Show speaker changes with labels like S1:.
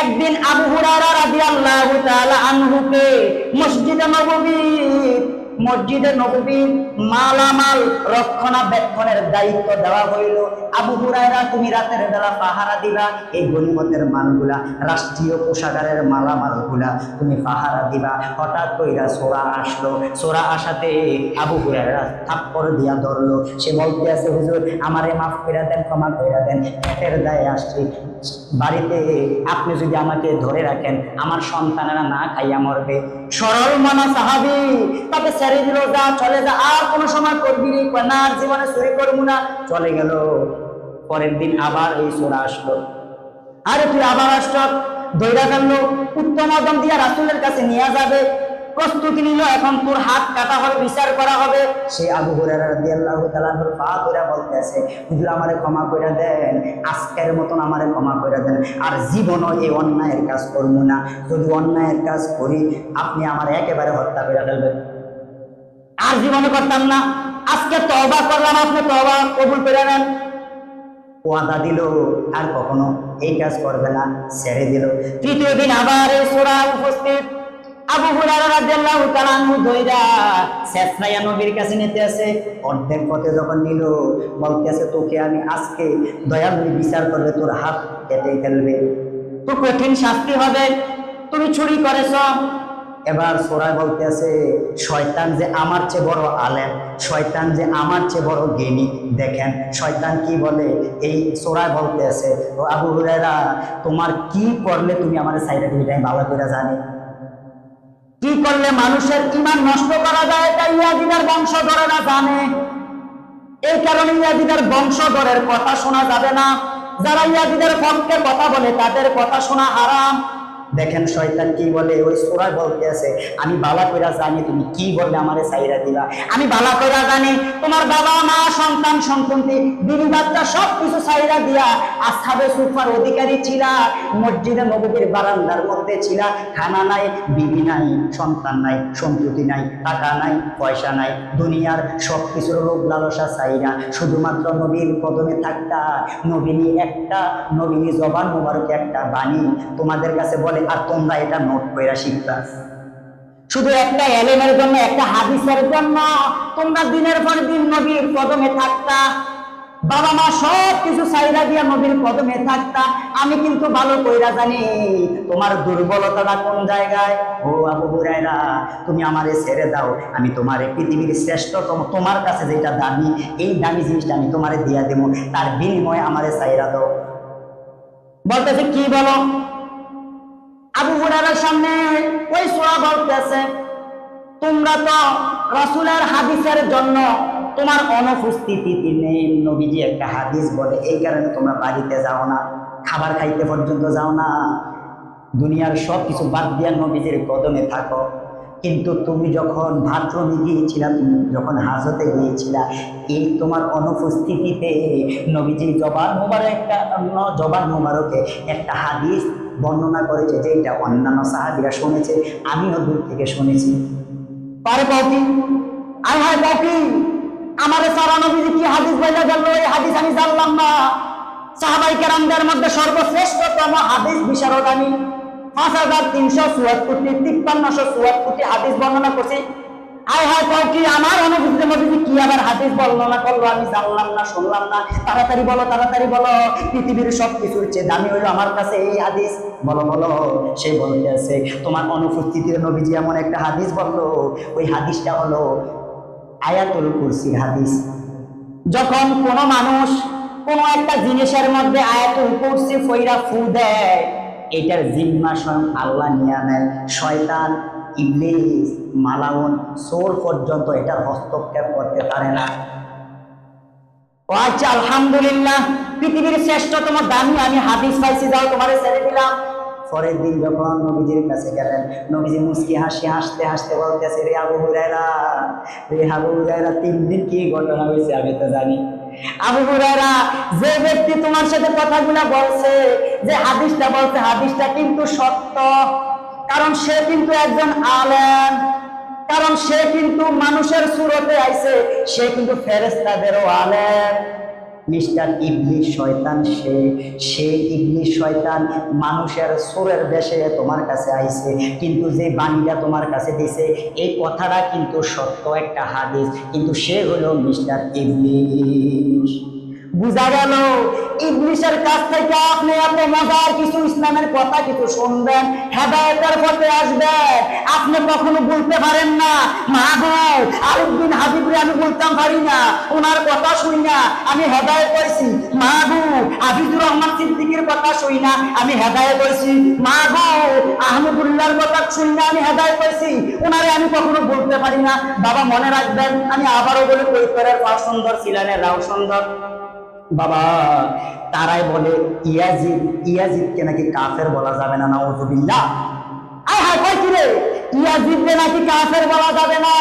S1: একদিন আবু হুরায়রা রাদিয়াল্লাহু তাআলা আনহুকে মসজিদে নববীর মালামাল রক্ষণাবেক্ষণের দায়িত্ব দেওয়া হইল। আবু হুরায়রা, তুমি রাতের বেলা পাহারা দিবা, এই গনিমতের মালগুলা, রাষ্ট্রীয় কোষাগারের মালামালগুলা তুমি পাহারা দিবা। হঠাৎ কইরা সোরা আসলো, সোরা আসাতে আবু হুরায়রা থাপ্পড় দিয়া ধরলো। সে বলতে আছে, হুজুর আমারে মাফ কইরা দেন, ক্ষমা কইরা দেন, পেটের দায়ে আসছি বাড়িতে, আপনি যদি আমাকে ধরে রাখেন আমার সন্তানেরা না খাইয়া মরবে। সরল মানা সাহাবী তাকে ছেড়ে দিল, যা চলে যা, আর কোনো সময় করবি না, আর জীবনে চুরি করবো না, চলে গেল। পরের দিন আবার এই সূরা আসলো, আরে তুই আবার আসছ, ধৈরা ফেললো, উত্তম আদম দিয়া রাসূলের কাছে নিয়ে যাবে, প্রস্তুতি নিল, এখন তোর হাত কাটা হবে, বিচার করা হবে। সে আবু হুরায়রা রাদিয়াল্লাহু তাআলা পা ধরে বলতেছে, হুজুর আমারে ক্ষমা কইরা দেন, আজকের মতন আমারে ক্ষমা কইরা দেন, আর জীবনও এই অন্যায়ের কাজ করবো না, যদি অন্যায়ের কাজ করি আপনি আমার একেবারে হত্যা করে ফেলবেন, আর জীবনে করতাম না, আজকে তওবা করলাম, আপনি তওবা কবুল করে নেন। ওয়াদা দিল আর কখনো এই কাজ করবে না, ছেড়ে দিল। তৃতীয় দিন আবার এই সূরা উপস্থিত, আবু হুরায়রা রাদিয়াল্লাহু তাআলা আনহু ধইরা শেষরাইয়া নবীর কাছে নিতে আসে। অর্ধেক পথে যখন নিল, বলতেছে, তোকে আমি আজকে দয়াল বিচার করবে, তোর হাত কেটে ফেলবে, তোর কঠিন শাস্তি হবে, তুমি চুরি করেছ। এবার সূরায় বলতেছে, শয়তান যে আমার চেয়ে বড় আলেম, শয়তান যে আমার চেয়ে বড় জ্ঞানী। দেখেন শয়তান কি বলে, এই সূরায় বলতেছে, ও আবু হুরায়রা, তোমার কি করলে তুমি আমার সাইডে দিবি, আমি ভালো করে জানি, কি করলে মানুষের ঈমান নষ্ট করা যায়, এটা ইয়াজিদের বংশধরেরা জানে। এই কারণে ইয়াজিদের বংশধরের কথা শোনা যাবে না, যারা ইয়াজিদের পক্ষে কথা বলে তাদের কথা শোনা হারাম। দেখেন শয়তান কি বলে, ওই সূরায় বলতে আছে, আমি বালা কইরা জানি তুমি কি বললে আমারে ছাইরা দিবা, আমি বালা কইরা জানি তোমার বাবা মা সন্তান সন্ততি বিবি বাচ্চা সব কিছু ছাইরা দিয়া আসহাবে সুফার অধিকারী ছিলা, মসজিদে নববীর বারান্দার মধ্যে ছিলা, খানা নাই, বিবি নাই, সন্তান নাই, সন্ততি নাই, টাকা নাই, পয়সা নাই, দুনিয়ার সব কিছুর লোভ লালসা ছাইরা শুধুমাত্র নবীর কদমে থাকতা। নবীনী জবান মুবারক একটা বাণী তোমাদের কাছে বলে, আর তোমরা এটা নোট কইরা শিখতা, শুধু একটা এলেমের জন্য, একটা হাদিসের জন্য তোমরা দিনের পর দিন নবীর কদমে থাকতা, বাবা মা সব কিছু ছাইরা দিয়া নবীর কদমে থাকতা। আমি কিন্তু ভালো কইরা জানি তোমার দুর্বলতাটা কোন জায়গায়। ও আবু হুরায়রা, তুমি আমারে ছেড়ে দাও, আমি তোমারে পৃথিবীর শ্রেষ্ঠতম, তোমার কাছে যেটা দামি, এই দামি জিনিসটা আমি তোমারে দিয়া দেব, তার বিনিময়ে আমারে ছাইরা দাও। বলতেছে, কি বলো? আবু হুরায়রার সামনে ওই সূরা বলতেছে, তোমরা তো রাসূলের হাদিসের জন্য তোমার অনুপস্থিতিতে নেই, নবীজি একটা হাদিস বলে এই কারণে তোমরা বাড়িতে যাও না, খাবার খাইতে পর্যন্ত যাও না, দুনিয়ার সব কিছু বাদ দিয়া নবীজির কদমে থাকো। কিন্তু তুমি যখন বাথরুমে গিয়েছিলা, তুমি যখন হাজতে গিয়েছিলা, এই তোমার অনুপস্থিতিতে নবীজি জবান মুবারকে একটা হাদিস বর্ণনা করেছে, যেটা অন্যান্য সাহাবীরা শুনেছে, আমিও দূর থেকে শুনেছি। পারে বাকি আয় হায় বাকি আমাদের সারা নবীজি কি হাদিস বলে গেল, এই হাদিস আমি জানলাম না। সাহাবায়ে কেরামদের মধ্যে সর্বশ্রেষ্ঠতম হাদিস বিশারদ আমি 5374টি 5374টি হাদিস বর্ণনা করছি। আয় হায় বাকি আমার অনুভূতির মধ্যে কি আবার হাদিস বর্ণনা করলো, আমি জানলাম না, শুনলাম না, তাড়াতাড়ি বলো, তাড়াতাড়ি বলো, পৃথিবীর সব কিছুর চেয়ে দামি হইলো আমার কাছে এই হাদিস, বলো বলো। সে বলতে আছে, তোমার অনুপস্থিতিতে নবীজি এমন একটা হাদিস বললো, ওই হাদিসটা হলো আয়াতুল কুরসির হাদিস। যখন কোন মানুষ কোন একটা জিনিসের মধ্যে আয়াতুল কুরসি ফইরা ফু দেয়, এটার জিম্মা স্বয়ং আল্লাহ নিয়ে নেয়। শয়তান, ইবলিস, মালাউন, সোর পর্যন্ত এটার হস্তক্ষেপ করতে পারে না। ও আচ্ছা, আলহামদুলিল্লাহ, পৃথিবীর শ্রেষ্ঠতম দামি আমি হাদিস পাইছি, যাও তোমারে ছেড়ে দিলাম। পরের দিন যখন নবীজির কাছে গেলেন, নবীজি মুস্কি হাসতে হাসতে বলতেছে, রে আবু হুরায়রা, 3 দিন কি ঘটনা হয়েছে আমি তো জানি। আবু হুরায়রা, যে ব্যক্তি তোমার সাথে কথাগুলা বলছে, যে হাদিসটা বলছে, হাদিসটা কিন্তু সত্য, কারণ সে কিন্তু একজন আলেম, কারণ সে কিন্তু মানুষের সুরতে আইছে, সে কিন্তু ফেরেশতাদেরও আলেম। মিস্টার ইবলিস শয়তান, সেই ইবলিস শয়তান মানুষের সুরের বেশে তোমার কাছে আইছে, কিন্তু যে বাণীটা তোমার কাছে দিছে এই কথাটা কিন্তু সত্য একটা হাদিস, কিন্তু সে হলো মিস্টার ইবলিস। বুঝা গেল ইবলিসের কাছ থেকে আপনি এত মজার কিছু ইসলামের কথা কিছু শুনবেন, হেদায়েতের পথে আসবেন, আপনি কখনো বলতে পারেন না মাহবুব আরেকদিন হাবিবরে আমি বলতাম পারি না, ওনার কথা শুই না আমি হেদায়েত হইছি, মাহবুব হাফিজুর রহমান সিদ্দিকীর কথা শুই না আমি হেদায়েত হইছি, মাহবুব আহমদুল্লাহর কথা শুই না আমি হেদায়েত হইছি, ওনারে আমি কখনো বলতে পারি না। বাবা মনে রাখবেন, আমি আবারও বলে কৈফেরের পা সুন্দর ছিলেনের রাও সুন্দর। বাবা তারাই বলে ইয়াজিদকে নাকি কাফের বলা যাবে না, নাউযুবিল্লাহ। আয় হায় কয় কি রে, ইয়াজিদকে নাকি কাফের বলা যাবে না।